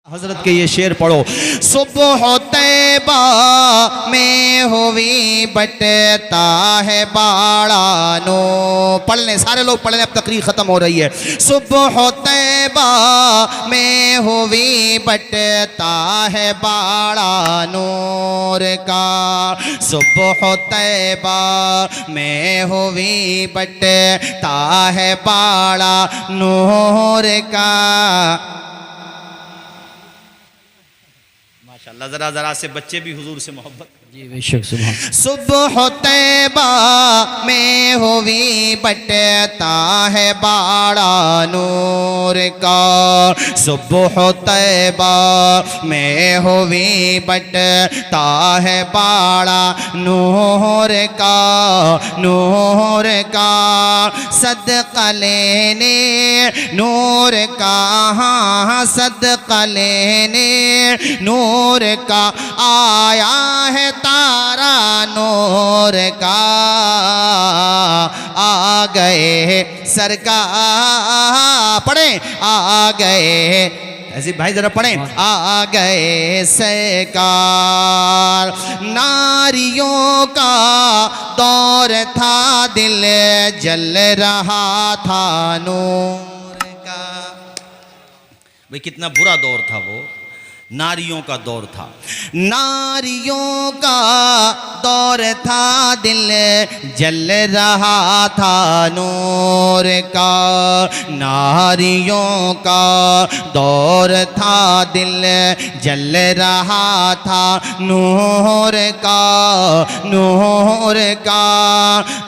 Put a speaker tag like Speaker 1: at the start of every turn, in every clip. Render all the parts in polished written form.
Speaker 1: हजरत के ये शेर पढ़ो। सुबह तैबा में हुई बटता है बाड़ा नो। पढ़ लें सारे लोग पढ़ लें, अब तकरीर ख़त्म हो रही है। सुबह तैबा में हुई बटता है बाड़ा नूर का। सुबह तैबा में हुई बटता है बाड़ा नूर का। माशाअल्लाह, जरा जरा से बच्चे भी हुजूर से मोहब्बत।
Speaker 2: जी बेशक सुभान।
Speaker 1: सुबह तैबा में हुई बटता है बाड़ा नूर का। सुबह तैबा में हुई बटता है बाड़ा नूर का। नूर का सदका लेने नूर का, हाँ सदका लेने नूर का आया है तारा नूर का। आ गए सरकार, पढ़ें आ गए ऐसे भाई जरा पढ़ें। आ गए सरकार नारियों का दौर था, दिल जल रहा था नूर का। भाई कितना बुरा दौर था वो, नारियों का दौर था। नारियों का दौर था, दिल जल रहा था नूर का। नारियों का दौर था, दिल जल रहा था नूर का। नूर का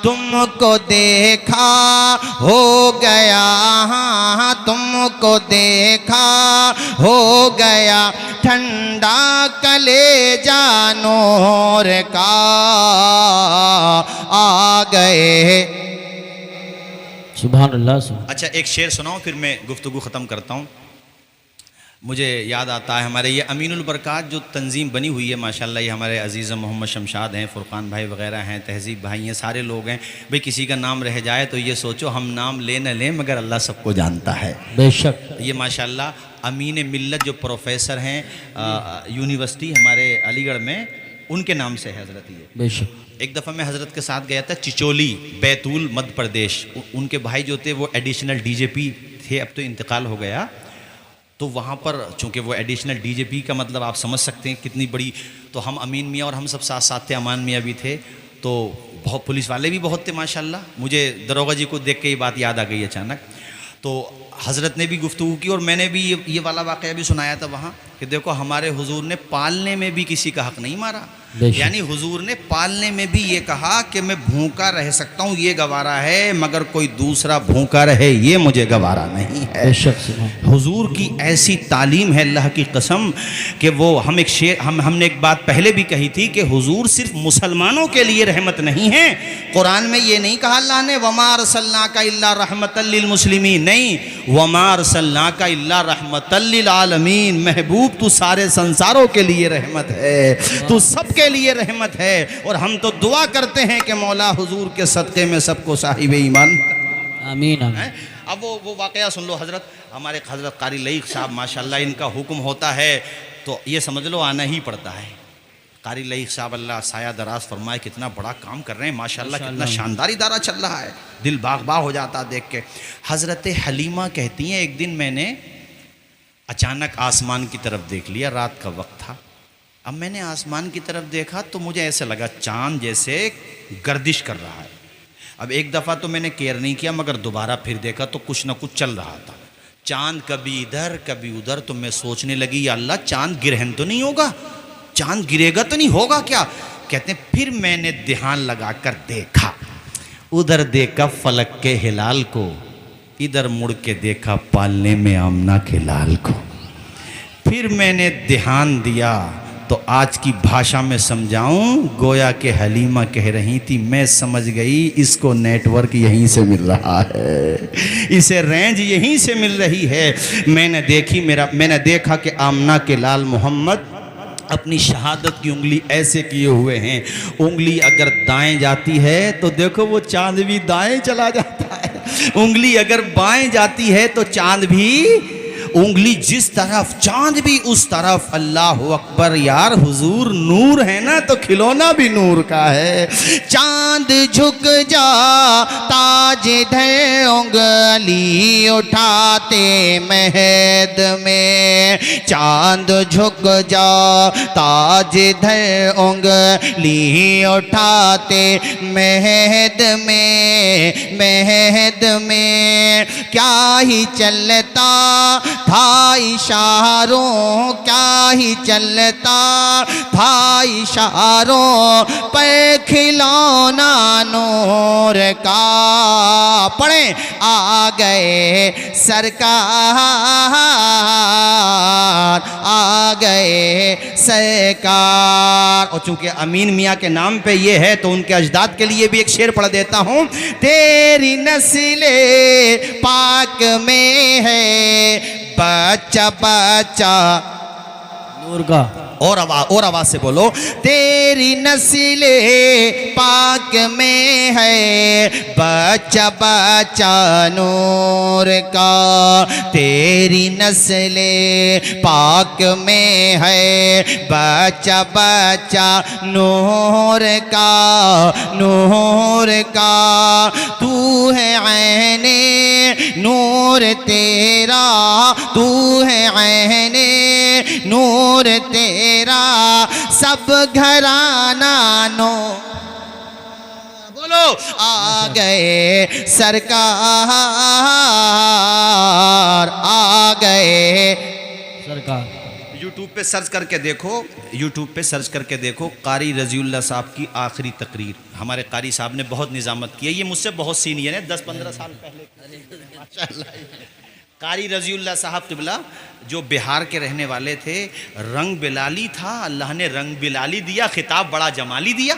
Speaker 1: तुमको देखा हो गया, हाँ तुमको देखा हो गया ठंडा कलेजा नूर का। आ गए
Speaker 2: सुभान अल्लाह।
Speaker 1: अच्छा एक शेर सुनाऊं फिर मैं गुफ्तगू ख़त्म करता हूँ। मुझे याद आता है हमारे ये अमीनुल बरकात जो तंजीम बनी हुई है माशाल्लाह, ये हमारे अजीज़ मोहम्मद शमशाद हैं, फ़ुरक़ान भाई वग़ैरह हैं, तहज़ीब भाई हैं, सारे लोग हैं। भाई किसी का नाम रह जाए तो ये सोचो हम नाम ले न लें मगर अल्लाह सबको जानता है
Speaker 2: बेशक।
Speaker 1: ये माशाल्लाह अमीन मिल्लत जो प्रोफेसर हैं यूनिवर्सिटी हमारे अलीगढ़ में, उनके नाम से है हज़रत ये।
Speaker 2: बेशक।
Speaker 1: एक दफ़ा मैं हज़रत के साथ गया था चिचोली, बैतूल, मध्य प्रदेश। उनके भाई जो थे वो एडिशनल डीजीपी थे, अब तो इंतकाल हो गया। तो वहाँ पर चूँकि वो एडिशनल डीजीपी का मतलब आप समझ सकते हैं कितनी बड़ी, तो हम अमीन मियाँ और हम सब साथ साथ थे, अमान मियाँ भी थे, तो बहुत पुलिस वाले भी बहुत थे माशाल्लाह। मुझे दरोगा जी को देख के ये बात याद आ गई अचानक। तो हज़रत ने भी गुफ्तगू की और मैंने भी ये वाला वाक़या भी सुनाया था वहाँ कि देखो हमारे हुजूर ने पालने में भी किसी का हक़ नहीं मारा। यानी हुजूर ने पालने में भी ये कहा कि मैं भूखा रह सकता हूँ, ये गवारा है, मगर कोई दूसरा भूखा रहे ये मुझे गवारा नहीं है। हुजूर की ऐसी तालीम है अल्लाह की कसम कि वो हम एक शेर हमने एक बात पहले भी कही थी कि हुजूर सिर्फ मुसलमानों के लिए रहमत नहीं है। कुरान में ये नहीं कहा अल्लाह ने वमा अरसलनाका इल्ला रहमतल लिल मुस्लिमीन, नहीं, वमा अरसलनाका इल्ला रहमतल लिल आलमीन। महबूब तू सारे संसारों के लिए रहमत है, तू सबके लिए रहमत है। और हम तो दुआ करते हैं कि मौला हुजूर के सदक़े में सबको साहिब ईमान
Speaker 2: आमीन आमीन।
Speaker 1: अब वो वाक़या सुन लो। हज़रत हमारे हज़रत कारी लईक़ साहब माशाल्लाह, इनका हुक्म होता है तो ये समझ लो आना ही पड़ता है। कारी लईक़ साहब अल्लाह साया दराज फरमाए, कितना बड़ा काम कर रहे हैं माशाल्लाह, कितना शानदार इदारा चल रहा है, दिल बाग बाग हो जाता है देख के। हज़रत हलीमा कहती हैं एक दिन मैंने अचानक आसमान की तरफ देख लिया, रात का वक्त था। अब मैंने आसमान की तरफ देखा तो मुझे ऐसे लगा चाँद जैसे गर्दिश कर रहा है। अब एक दफ़ा तो मैंने केयर नहीं किया मगर दोबारा फिर देखा तो कुछ ना कुछ चल रहा था, चाँद कभी इधर कभी उधर। तो मैं सोचने लगी या अल्लाह चाँद गिरहन तो नहीं होगा, चाँद गिरेगा तो नहीं होगा क्या। कहते हैं फिर मैंने ध्यान लगा कर देखा, उधर देखा फलक के हिलाल को, इधर मुड़ के देखा पालने में आमना के लाल को। फिर मैंने ध्यान दिया तो आज की भाषा में समझाऊं, गोया के हलीमा कह रही थी मैं समझ गई इसको नेटवर्क यहीं से मिल रहा है, इसे रेंज यहीं से मिल रही है। मैंने देखा कि आमना के लाल मोहम्मद अपनी शहादत की उंगली ऐसे किए हुए हैं, उंगली अगर दाएं जाती है तो देखो वो चांद भी दाएं चला जाता है, उंगली अगर बाएं जाती है तो चांद भी उंगली जिस तरफ चांद भी उस तरफ। अल्लाह अकबर यार, हुजूर नूर है ना तो खिलौना भी नूर का है। चांद झुक जा ताज धर उंगली उठाते महद में, चांद झुक जा ताज धर उंगली उठाते महद में, महद में। क्या ही चलता था इशारों, क्या ही चलता था इशारों पर खिलौना नूर का। पढ़े आ गए सरकार, आ गए सरकार। और चूंकि अमीन मियाँ के नाम पे ये है तो उनके अजदाद के लिए भी एक शेर पढ़ देता हूँ। तेरी नस्ले पाक में है बच्चा बच्चा
Speaker 2: नूर का।
Speaker 1: और आवाज से बोलो। तेरी नस्ले पाक में है बच्चा बच्चा नूर का, तेरी नस्ले पाक में है बच्चा बच्चा नूर का, नूर का। तू है ऐने नूर तेरा, तू है ऐने नूर तेरा, सब घराना नो। बोलो आ गए सरकार, आ गए
Speaker 2: सरकार।
Speaker 1: यूट्यूब पे सर्च करके देखो, यूट्यूब पे सर्च करके देखो कारी रजीउल्लाह साहब की आखिरी तकरीर। हमारे कारी साहब ने बहुत निजामत की है, ये मुझसे बहुत सीनियर है, 10-15 साल पहले। माशाअल्लाह। कारी रजीउल्लाह साहब क़िबला जो बिहार के रहने वाले थे, रंग बिलाली था, अल्लाह ने रंग बिलाली दिया, खिताब बड़ा जमाली दिया।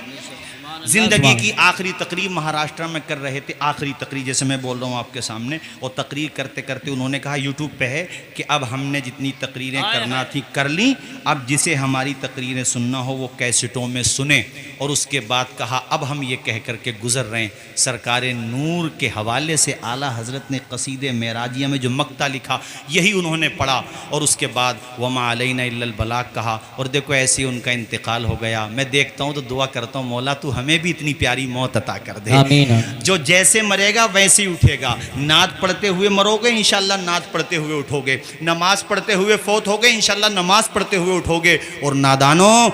Speaker 1: जिंदगी की आखिरी तकरीर महाराष्ट्र में कर रहे थे, आखिरी तकरीर जैसे मैं बोल रहा हूँ आपके सामने। और तकरीर करते करते उन्होंने कहा यूट्यूब पे है कि अब हमने जितनी तकरीरें करना थी कर ली, अब जिसे हमारी तकरीरें सुनना हो वो कैसेटों में सुने। और उसके बाद कहा अब हम ये कह कर के गुजर रहे हैं, सरकार नूर के हवाले से आला हज़रत ने कसीदे मेराजिया में जो मक्ता लिखा यही उन्होंने पढ़ा। और उसके बाद वमा अलैना इल्लल बलाग कहा। और देखो ऐसे ही उनका इंतकाल हो गया। मैं देखता हूँ तो दुआ करता हूँ मौला तू हमें भी इतनी प्यारी मौत अता कर दे।
Speaker 2: आमीन।
Speaker 1: जो जैसे मरेगा वैसे ही उठेगा। नात पढ़ते हुए मरोगे इंशाल्लाह नात पढ़ते हुए उठोगे, नमाज पढ़ते हुए फौत होगे इंशाल्लाह नमाज पढ़ते हुए उठोगे। और नादानों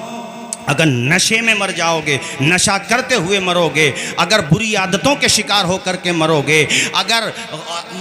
Speaker 1: अगर नशे में मर जाओगे नशा करते हुए मरोगे, अगर बुरी आदतों के शिकार होकर के मरोगे, अगर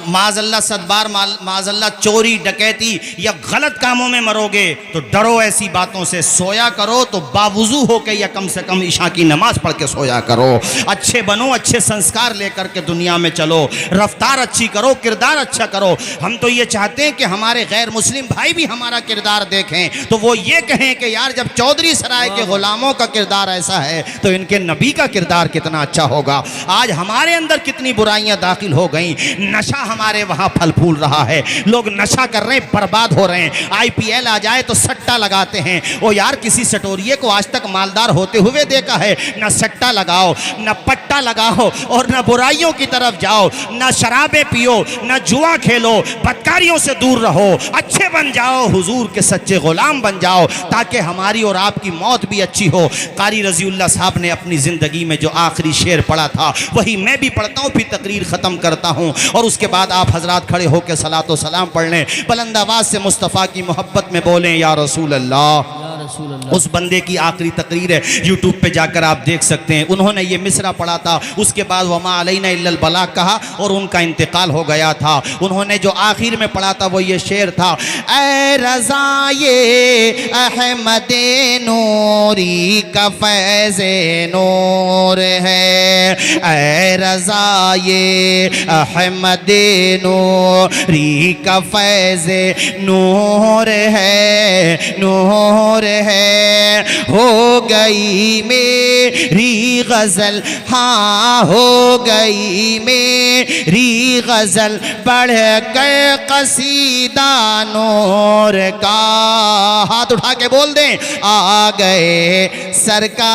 Speaker 1: माज़अल्लाह सदबार माज़अल्लाह चोरी डकैती या गलत कामों में मरोगे तो डरो ऐसी बातों से, सोया करो तो बावुज़ू हो के या कम से कम ईशा की नमाज पढ़ के सोया करो। अच्छे बनो, अच्छे संस्कार लेकर के दुनिया में चलो, रफ्तार अच्छी करो, किरदार अच्छा करो। हम तो ये चाहते हैं कि हमारे गैर मुस्लिम भाई भी हमारा किरदार देखें तो वो ये कहें कि यार जब चौधरी सराय के गुलामों का किरदार ऐसा है तो इनके नबी का किरदार कितना अच्छा होगा। आज हमारे अंदर कितनी बुराइयां दाखिल हो गई, नशा हमारे वहां फल फूल रहा है, लोग नशा कर रहे हैं, बर्बाद हो रहे हैं। IPL आ जाए तो सट्टा लगाते हैं। ओ यार किसी सटोरिये को आज तक मालदार होते हुए देखा है? न सट्टा लगाओ, न पट्टा लगाओ और न बुराइयों की तरफ जाओ, न शराबें पियो, न जुआ खेलो, बदकारियों से दूर रहो, अच्छे बन जाओ, हुजूर के सच्चे गुलाम बन जाओ ताकि हमारी और आपकी मौत भी अच्छी हो। कारी रजीउल्लाह साहब ने अपनी ज़िंदगी में जो आखिरी शेर पढ़ा था वही मैं भी पढ़ता हूँ, फिर तकरीर ख़त्म करता हूँ। और उसके बाद आप हजरात खड़े होकर सलातो सलाम पढ़ लें, बुलंद आवाज़ से मुस्तफ़ा की मोहब्बत में बोलें या रसूल अल्लाह। उस बंदे की आखिरी तकरीर है, यूट्यूब पे जाकर आप देख सकते हैं। उन्होंने ये मिसरा पढ़ा था, उसके बाद वमा अलैना इल्लल बलाग कहा और उनका इंतकाल हो गया था। उन्होंने जो आखिर में पढ़ा था वो ये शेर था, ऐ रज़ा ये अहमद नूरी का फैज़े नूर है, ऐ रज़ा ये अहमद नूरी का फैज़े नूर है, नूर है। हो गई मेरी गज़ल, हाँ हो गई मेरी गज़ल, बढ़ कर कसीदा नूर का। हाथ उठा के बोल दें, आ गए सरकार।